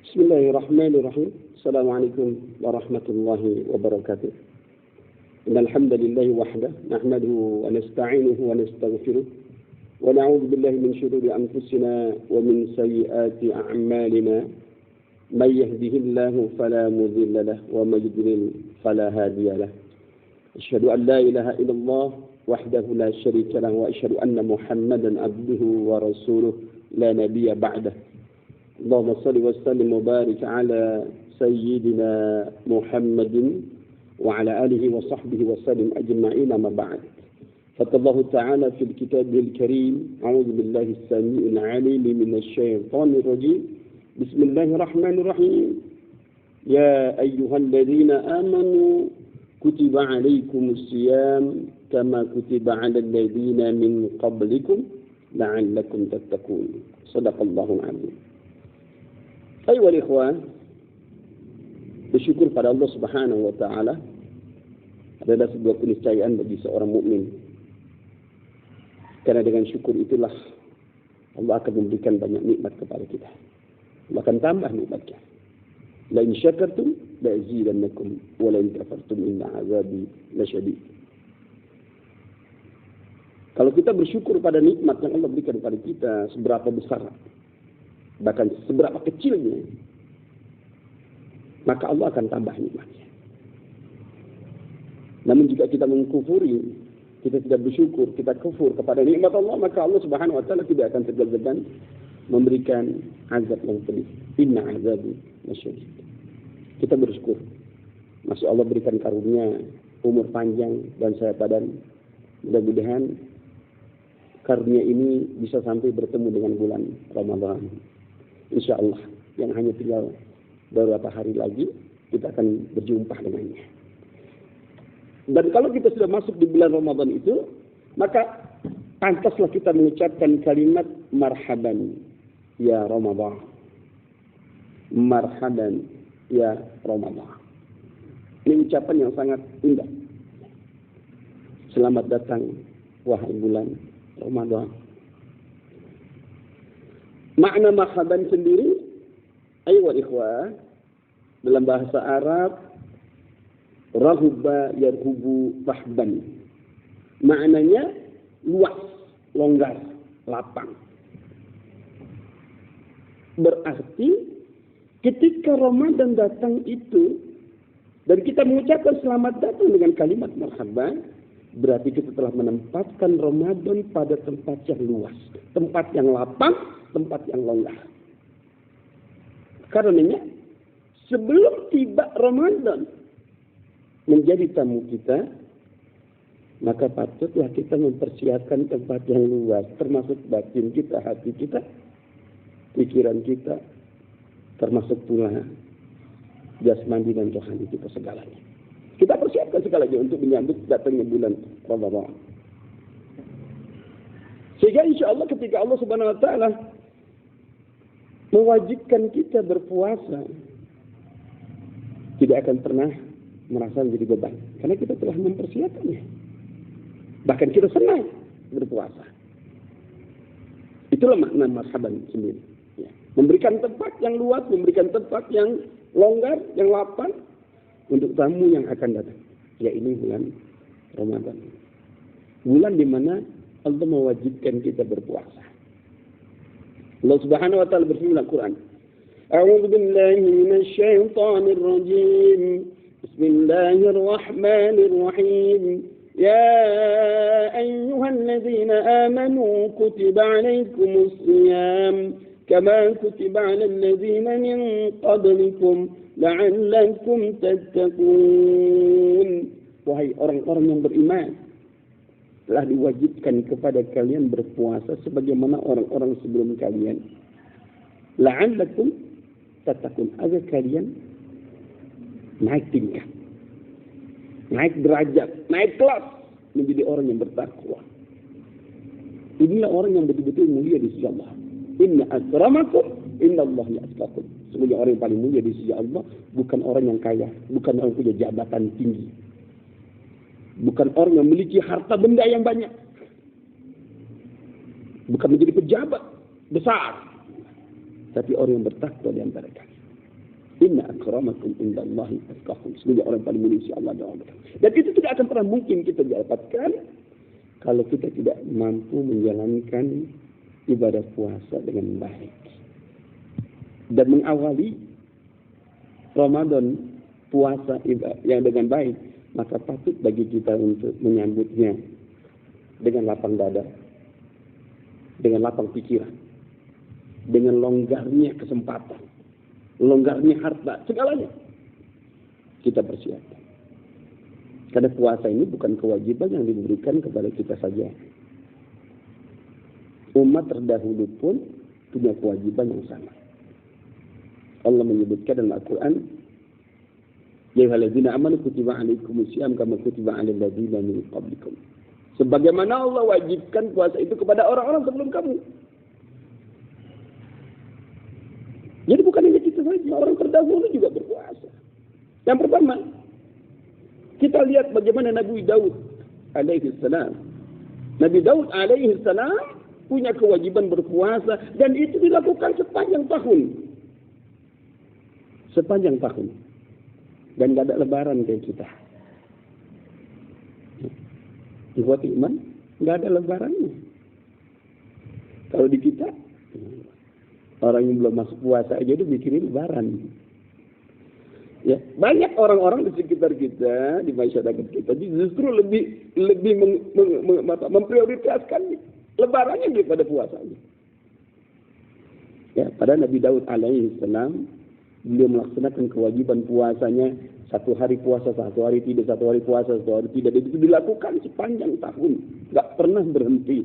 Bismillahirrahmanirrahim. Assalamualaikum warahmatullahi wabarakatuh. Innal hamdalillah wahdahu nahmaduhu wa nasta'inuhu wa nastaghfiruh wa na'udzu billahi min shururi anfusina wa min sayyiati a'malina. May yahdihillahu fala mudilla lahu wa may yudlil fala hadiya lahu. Asyhadu an la ilaha illallah wahdahu la syarika lahu wa asyhadu anna Muhammadan abduhu wa rasuluh la nabiyya ba'dahu. Allahumma salli wa sallim wa barik ala sayyidina Muhammadin wa ala alihi wa sahbihi wa sallim ajma'in amma ba'd. Fatallahu ta'ala fil kitabil karim. A'udzu billahi as-sami'il 'alim minasy syaithanir rajim. Bismillahirrahmanirrahim. Ya ayyuhalladzina amanu kutiba 'alaikumus shiyam kama kutiba 'alal ladzina min qablikum la'allakum tattaqun. Shadaqallahul 'azim. Ayuhal ikhwan, bersyukur pada Allah Subhanahu wa taala adalah sebuah keniscayaan bagi seorang mukmin. Karena dengan syukur itulah Allah akan memberikan banyak nikmat kepada kita. Allah akan tambah nikmatnya. La in syakartum la azidannakum wa la in kafartum inna azabi lasyadid. Kalau kita bersyukur pada nikmat yang Allah berikan kepada kita, seberapa besar, bahkan seberapa kecilnya, maka Allah akan tambah nikmatnya. Namun jika kita mengkufuri, kita tidak bersyukur, kita kufur kepada nikmat Allah, maka Allah Subhanahu wa taala tidak akan segan-segan memberikan azab yang pedih. Inna azabi lasyadid. Kita bersyukur. Masya Allah berikan karunia umur panjang dan sehat badan. Mudah-mudahan karunia ini bisa sampai bertemu dengan bulan Ramadan. Insya Allah yang hanya tinggal beberapa hari lagi kita akan berjumpa dengannya. Dan kalau kita sudah masuk di bulan Ramadan itu, maka pantaslah kita mengucapkan kalimat marhaban ya Ramadan. Marhaban ya Ramadan. Ini ucapan yang sangat indah. Selamat datang wahai bulan Ramadan. Makna marhaban sendiri, ayo ikhwah, dalam bahasa Arab, rahuba yarhubu rahban. Maknanya luas, longgar, lapang. Berarti ketika Ramadan datang itu, dan kita mengucapkan selamat datang dengan kalimat marhaban, berarti kita telah menempatkan Ramadan pada tempat yang luas, tempat yang lapang, tempat yang longgar. Karenanya sebelum tiba Ramadan menjadi tamu kita, maka patutlah kita mempersiapkan tempat yang luas, termasuk batin kita, hati kita, pikiran kita, termasuk pula jasmani dan rohani kita segalanya. Kita persiapkan segalanya untuk menyambut datangnya bulan Ramadan. Sehingga insya Allah ketika Allah Subhanahu wa taala mewajibkan kita berpuasa, tidak akan pernah merasa menjadi beban. Karena kita telah mempersiapkannya. Bahkan kita senang berpuasa. Itulah makna marhaban sendiri. Ya. Memberikan tempat yang luas, memberikan tempat yang longgar, yang lapang untuk tamu yang akan datang. Ya ini bulan Ramadan. Bulan di mana Allah mewajibkan kita berpuasa. Allah Subhanahu wa taala berfirman dalam Al-Qur'an, A'udzu billahi minasy syaithanir rajim. Bismillahirrahmanirrahim. Ya ayyuhalladzina amanu kutiba 'alaikumus shiyam kama kutiba 'alal ladzina min qablikum la'allakum tattaqun. Wahai orang-orang yang beriman, telah diwajibkan kepada kalian berpuasa sebagaimana orang-orang sebelum kalian. La'allakum tattaqun, agar kalian naik tingkat, naik derajat, naik kelas menjadi orang yang bertakwa. Inilah orang yang betul-betul mulia di sisi Allah. Inna akramakum innallaha ya'taqakum. Sebenarnya orang yang paling mulia di sisi Allah bukan orang yang kaya, bukan orang yang punya jabatan tinggi, bukan orang yang memiliki harta benda yang banyak, bukan menjadi pejabat besar, tapi orang yang bertakwa di antara kalian. Inna akramakum indallahi atqakum. Semoga orang paling mulia di Allah dan Allah. Dan itu tidak akan pernah mungkin kita dapatkan kalau kita tidak mampu menjalankan ibadah puasa dengan baik. Dan mengawali Ramadan puasa yang dengan baik, maka patut bagi kita untuk menyambutnya dengan lapang dada, dengan lapang pikiran, dengan longgarnya kesempatan, longgarnya harta, segalanya kita persiapkan. Karena puasa ini bukan kewajiban yang diberikan kepada kita saja. Umat terdahulu pun punya kewajiban yang sama. Allah menyebutkan dalam Al-Quran, ya ayyuhallazina amanu kutiba alaikumusiyam kama kutiba alal ladzina min qablikum. Sebagaimana Allah wajibkan puasa itu kepada orang-orang sebelum kamu. Jadi bukan hanya kita saja, orang terdahulu juga berpuasa. Yang pertama, kita lihat bagaimana Nabi Daud alaihi salam. Nabi Daud alaihi salam punya kewajiban berpuasa dan itu dilakukan sepanjang tahun. Sepanjang tahun. Dan tidak ada lebaran kayak kita. Buat iman, tidak ada lebarannya. Kalau di kita, orang yang belum masuk puasa aja itu bikin lebaran. Ya, banyak orang-orang di sekitar kita, di masyarakat kita, justru lebih memprioritaskan lebarannya daripada puasanya. Ya, pada Nabi Daud alaihi salam, beliau melaksanakan kewajiban puasanya, satu hari puasa, satu hari tidak, satu hari puasa, satu hari tidak. Dan itu dilakukan sepanjang tahun. Tidak pernah berhenti.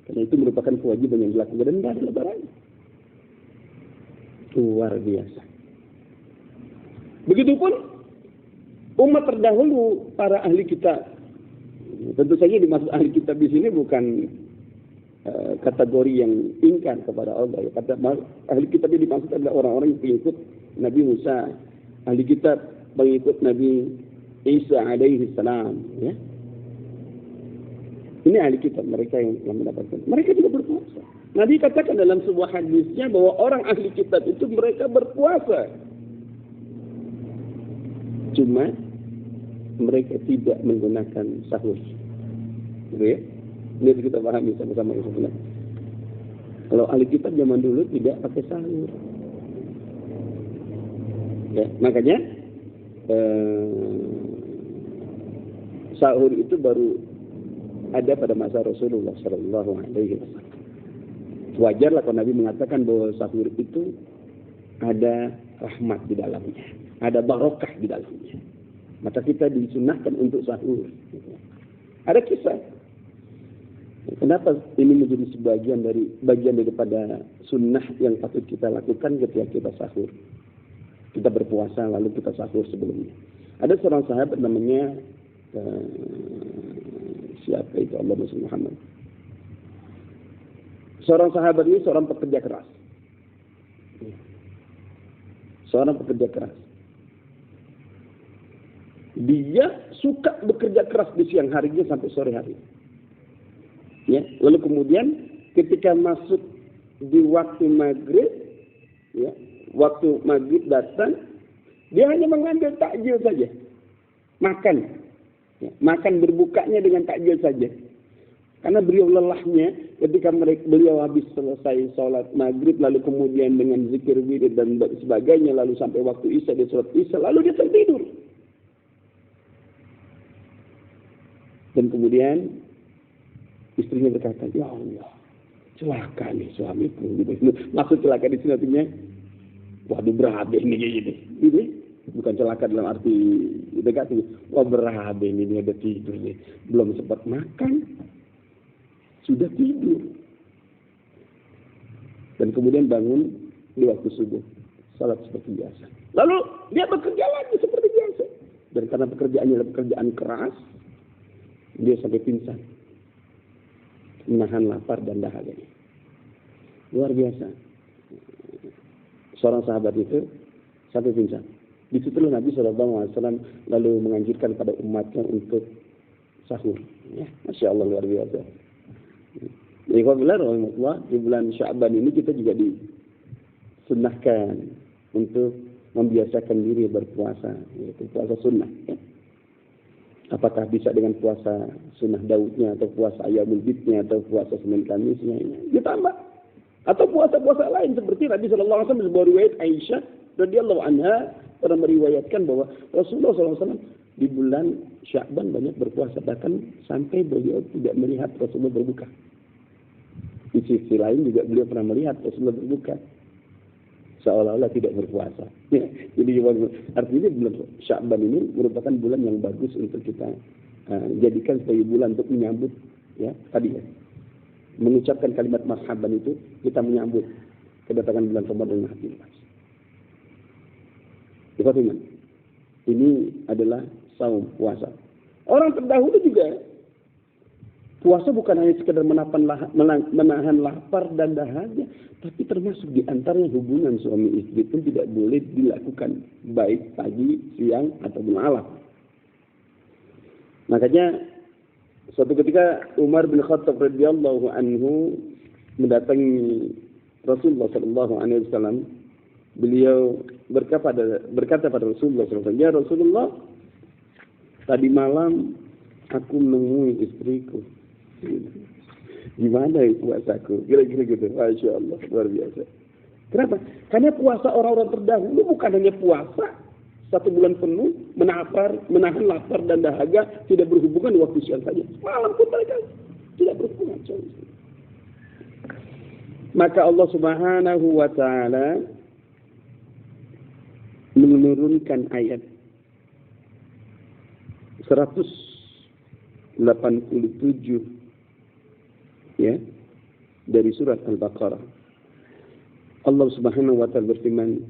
Karena itu merupakan kewajiban yang dilakukan. Dan tidak ada lebaran. Luar biasa. Begitupun umat terdahulu, para ahli kitab. Tentu saja dimaksud ahli kitab di sini bukan kategori yang ingkar kepada Allah. Kata ahli kitab ini dimaksud adalah orang-orang yang pengikut Nabi Musa, ahli kitab pengikut Nabi Isa alaihi salam. Ya. Ini ahli kitab, mereka yang mendapatkan. Mereka juga berpuasa. Nabi katakan dalam sebuah hadisnya bahwa orang ahli kitab itu mereka berpuasa. Cuma mereka tidak menggunakan sahur. Gitu ya. Ini kita pahami sama-sama sebenarnya. Kalau ahli kitab zaman dulu tidak pakai sahur. Ya, makanya sahur itu baru ada pada masa Rasulullah Sallallahu Alaihi Wasallam. Wajarlah kalau Nabi mengatakan bahwa sahur itu ada rahmat di dalamnya, ada barokah di dalamnya. Maka kita disunahkan untuk sahur. Ada kisah. Kenapa ini menjadi bagian daripada sunnah yang patut kita lakukan ketika kita sahur. Kita berpuasa lalu kita sahur sebelumnya. Ada seorang sahabat namanya siapa itu, Allah Muhammad. Seorang sahabat ini seorang pekerja keras. Seorang pekerja keras. Dia suka bekerja keras di siang harinya sampai sore hari. Ya, lalu kemudian ketika masuk di waktu maghrib, ya, waktu maghrib datang, dia hanya mengambil takjil saja, makan, ya, makan berbukanya dengan takjil saja. Karena beliau lelahnya ketika beliau habis selesai sholat maghrib, lalu kemudian dengan zikir wirid dan sebagainya, lalu sampai waktu isya dia sholat isya, lalu dia tertidur. Dan kemudian istrinya berkata, ya Allah, celaka nih suamiku. Maksud celaka di sini artinya, waduh berabe ini gini. Gitu. Bukan celaka dalam arti negatif. Wah berabe ini dia udah tidur nih. Belum sempat makan, sudah tidur. Dan kemudian bangun di waktu subuh, salat seperti biasa. Lalu dia bekerja lagi seperti biasa. Dan karena pekerjaannya adalah pekerjaan keras, dia sampai pingsan. Menahan lapar dan dahaganya. Luar biasa. Seorang sahabat itu sampai pingsan. Di situ Nabi SAW lalu menganjurkan pada umatnya untuk sahur. Ya, Masya Allah luar biasa. Jadi kalau di bulan Sya'ban ini kita juga disunnahkan untuk membiasakan diri berpuasa, yaitu puasa sunnah. Ya. Apakah bisa dengan puasa sunnah Daudnya, atau puasa Ayyamul Bidnya, atau puasa Senin Kamisnya, ditambah. Atau puasa-puasa lain seperti Nabi Sallallahu Alaihi Wasallam, sebuah riwayat Aisyah radhiyallahu anha pernah meriwayatkan bahwa Rasulullah SAW di bulan Sya'ban banyak berpuasa, bahkan sampai beliau tidak melihat Rasulullah berbuka. Di sisi lain juga beliau pernah melihat Rasulullah berbuka, seolah-olah tidak berpuasa. Jadi artinya bulan Sya'ban ini merupakan bulan yang bagus untuk kita jadikan sebagai bulan untuk menyambut, ya tadi ya, mengucapkan kalimat marhaban itu kita menyambut kedatangan bulan Ramadan yang hadir. Ikhwan, ini adalah saum, puasa. Orang terdahulu juga puasa bukan hanya sekedar menahan lapar dan dahaga, tapi termasuk di antaranya hubungan suami istri pun tidak boleh dilakukan, baik pagi, siang, ataupun malam. Makanya suatu ketika Umar bin Khattab radhiyallahu anhu mendatangi Rasulullah sallallahu alaihi wasallam, beliau berkata pada Rasulullah SAW, "Ya Rasulullah, tadi malam aku menemui istriku. Gimana puasaku?" Kira-kira gitu. Masya Allah, luar biasa. Kenapa? Karena puasa orang-orang terdahulu bukan hanya puasa 1 bulan penuh, menahan lapar dan dahaga, tidak berhubungan di waktu siang saja. Malam pun mereka tidak berhubungan. Maka Allah Subhanahu wa Ta'ala menurunkan ayat 187 ya dari surat Al-Baqarah. Allah Subhanahu wa Ta'ala berfirman,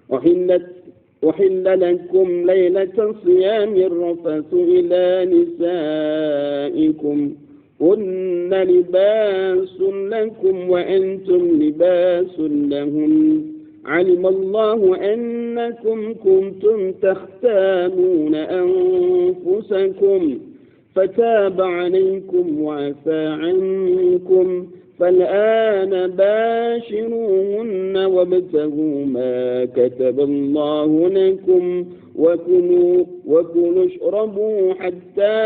"Uhilla lakum lailatas siyamir rafathu ila nisaikum hunna libasun lakum wa antum libasun lahum." علم الله أنكم كنتم تختانون أنفسكم فتاب عليكم وعفى عنكم فالآن باشروهن وابتغوا ما كتب الله لكم وكلوا اشربوا حتى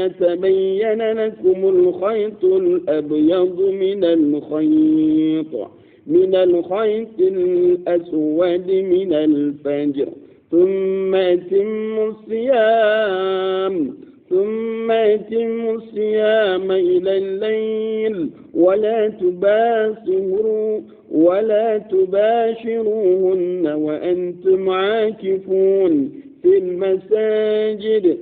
يتبين لكم الخيط الأبيض من الخيط الأسود من الفجر ثم أتموا الصيام إلى الليل ولا تباشروهن وأنتم عاكفون في المساجد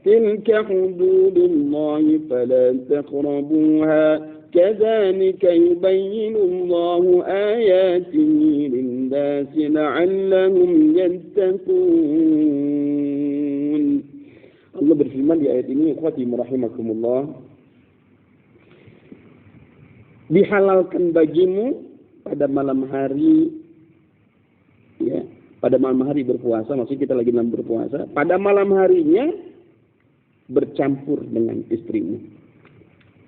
تلك حدود الله فلا تقربوها كذلك يبين الله آياته للناس لعلهم يتقون. Allah berfirman di ayat ini, ikhwati rahimakumullah, dihalalkan bagimu pada malam hari, ya, pada malam hari berpuasa, maksudnya kita lagi dalam berpuasa, pada malam harinya bercampur dengan istrimu.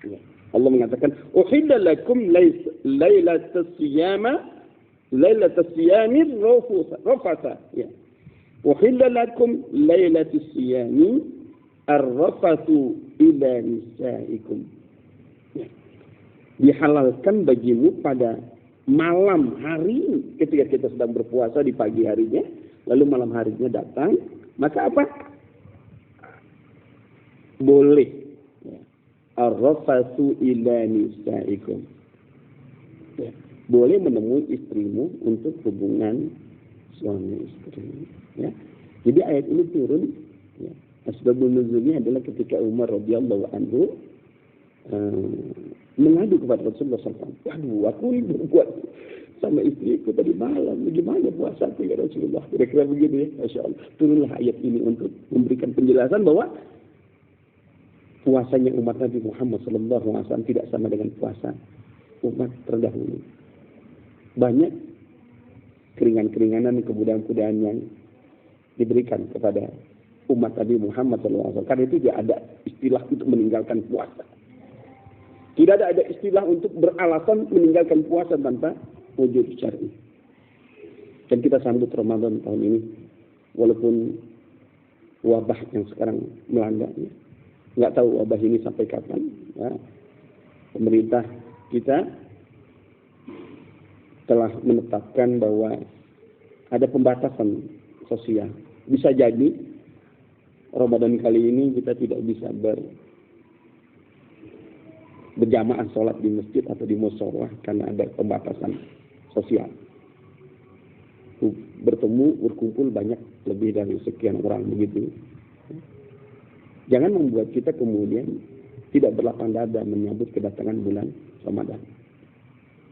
Ya. Allah mengatakan, "Uhilla lakum lailatas siyami rafasa." Ya. Uhilla lakum lailatas siyami ar-rafathu ila nisaikum. Ya. Dihalalkan bagimu pada malam hari ketika kita sedang berpuasa di pagi harinya, lalu malam harinya datang, maka apa? Boleh ar-rafathu ila nisaikum. Ya, boleh menemui istrimu untuk hubungan suami istri. Ya. Jadi ayat ini turun, ya, asbabun nuzulnya adalah ketika Umar radhiyallahu anhu mengadu kepada Rasulullah SAW. "Waduh, aku ini berbuat sama istriku tadi malam. Bagaimana puasaku ya Rasulullah?" Kira-kira begitu ya. Masya Allah. Turunlah ayat ini untuk memberikan penjelasan bahwa puasanya umat Nabi Muhammad SAW tidak sama dengan puasa umat terdahulu. Banyak keringan-keringanan, kemudahan-kemudahan yang diberikan kepada umat Nabi Muhammad SAW. Karena itu tidak ada istilah untuk meninggalkan puasa. Tidak ada istilah untuk beralasan meninggalkan puasa tanpa wujud syar'i. Dan kita sambut Ramadan tahun ini, walaupun wabah yang sekarang melanda, ya. Nggak tahu wabah ini sampai kapan. Ya. Pemerintah kita telah menetapkan bahwa ada pembatasan sosial. Bisa jadi Ramadan kali ini kita tidak bisa berjamaah sholat di masjid atau di mushola karena ada pembatasan sosial. Bertemu, berkumpul banyak, lebih dari sekian orang begitu. Jangan membuat kita kemudian tidak berlapang dada menyambut kedatangan bulan Ramadan.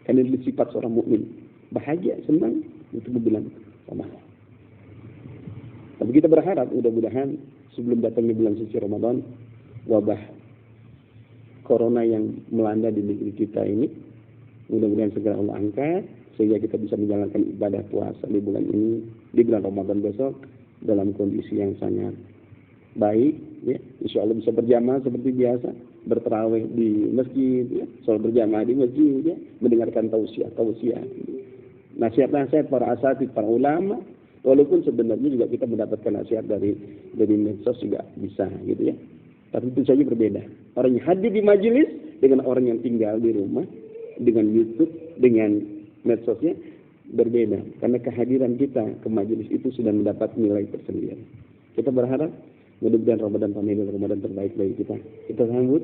Karena itu sifat seorang mukmin, bahagia, senang untuk bulan Ramadan. Tapi kita berharap mudah-mudahan sebelum datangnya bulan suci Ramadan, wabah corona yang melanda di negeri kita ini mudah-mudahan segera Allah angkat, sehingga kita bisa menjalankan ibadah puasa di bulan ini, di bulan Ramadan besok dalam kondisi yang sangat baik, ya. Insya Allah bisa berjamaah seperti biasa, bertarawih di masjid, ya. Sholat berjamaah di masjid, ya. Mendengarkan tausiah, nasihat-nasihat para asatidz, para ulama. Walaupun sebenarnya juga kita mendapatkan nasihat dari medsos juga bisa, gitu ya. Tapi itu saja berbeda. Orang yang hadir di majelis dengan orang yang tinggal di rumah, dengan YouTube, dengan medsosnya berbeda. Karena kehadiran kita ke majelis itu sudah mendapat nilai tersendiri. Kita berharap mudah-mudahan Ramadan tahun ini Ramadan terbaik bagi kita. Kita sambut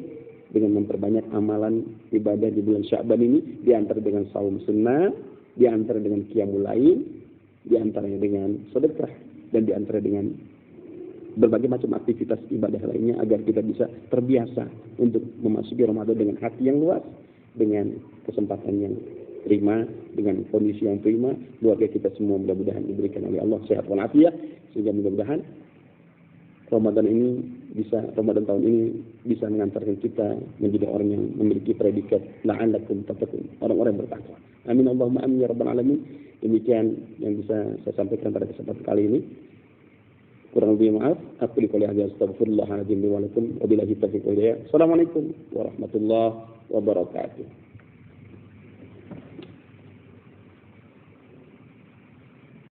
dengan memperbanyak amalan ibadah di bulan Sya'ban ini, di antara dengan saum sunnah, di antara dengan qiyamul lail, di antaranya dengan sedekah, dan di antara dengan berbagai macam aktivitas ibadah lainnya agar kita bisa terbiasa untuk memasuki Ramadan dengan hati yang luas, dengan kesempatan yang prima, dengan kondisi yang prima. Keluarga kita semua mudah-mudahan diberikan oleh Allah sehat walafiat, sehingga mudah-mudahan Ramadan tahun ini bisa mengantarkan kita menjadi orang yang memiliki predikat la'allakum tattaqun, orang-orang yang bertakwa. Amin Allahumma amin ya rabbal alamin. Demikian yang bisa saya sampaikan pada kesempatan kali ini. Kurang lebih maaf. Aku qouli hadza astaghfirullahaladzim li wa lakum wa billahi taufiq wal hidayah. Assalamualaikum warahmatullahi wabarakatuh.